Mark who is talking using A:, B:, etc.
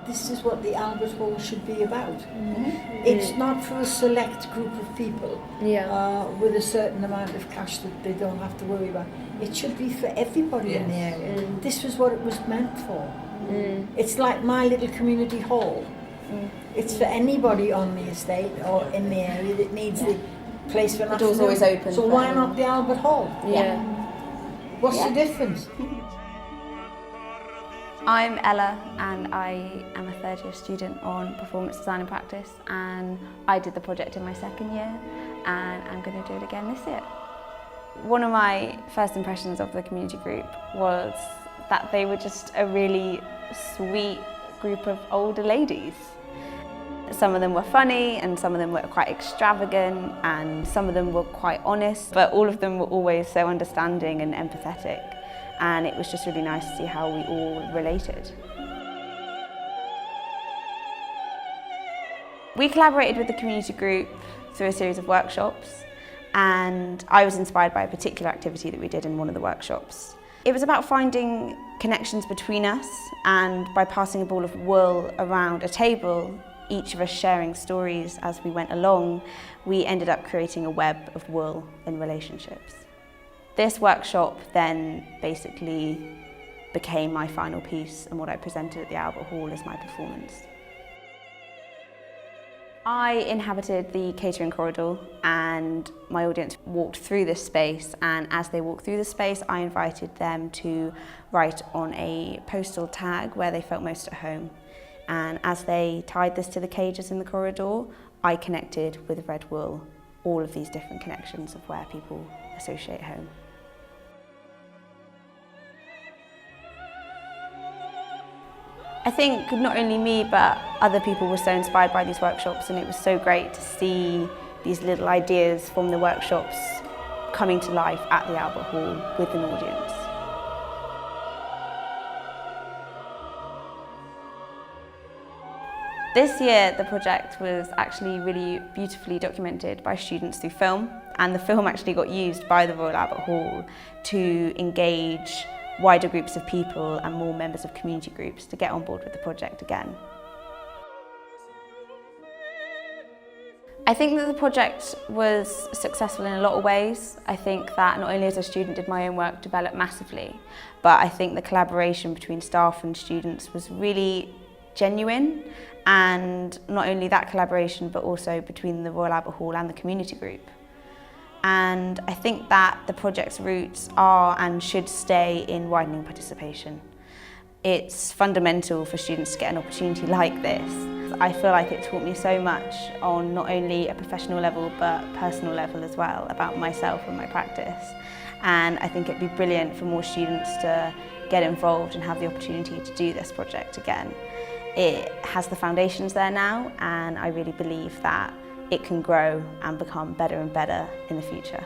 A: this is what the Albert Hall should be about. It's not for a select group of people with a certain amount of cash that they don't have to worry about. It should be for everybody in the area. This was what it was meant for. It's like my little community hall. It's for anybody on the estate or in the area that needs the place for an afternoon.
B: The door's always open.
A: So why not the Albert Hall?
B: Yeah.
A: What's the difference?
C: I'm Ella and I am a third year student on performance design and practice, and I did the project in my second year and I'm going to do it again this year. One of my first impressions of the community group was that they were just a really sweet group of older ladies. Some of them were funny and some of them were quite extravagant and some of them were quite honest, but all of them were always so understanding and empathetic. And it was just really nice to see how we all related. We collaborated with the community group through a series of workshops, and I was inspired by a particular activity that we did in one of the workshops. It was about finding connections between us, and by passing a ball of wool around a table, each of us sharing stories as we went along, we ended up creating a web of wool and relationships. This workshop then basically became my final piece and what I presented at the Albert Hall as my performance. I inhabited the catering corridor and my audience walked through this space, and as they walked through the space I invited them to write on a postal tag where they felt most at home. And as they tied this to the cages in the corridor, I connected with red wool all of these different connections of where people associate home. I think not only me but other people were so inspired by these workshops, and it was so great to see these little ideas from the workshops coming to life at the Albert Hall with an audience. This year the project was actually really beautifully documented by students through film, and the film actually got used by the Royal Albert Hall to engage wider groups of people and more members of community groups to get on board with the project again. I think that the project was successful in a lot of ways. I think that not only as a student did my own work develop massively, but I think the collaboration between staff and students was really genuine, and not only that collaboration but also between the Royal Albert Hall and the community group. And I think that the project's roots are and should stay in widening participation. It's fundamental for students to get an opportunity like this. I feel like it taught me so much on not only a professional level but personal level as well about myself and my practice. And I think it'd be brilliant for more students to get involved and have the opportunity to do this project again. It has the foundations there now, and I really believe that it can grow and become better and better in the future.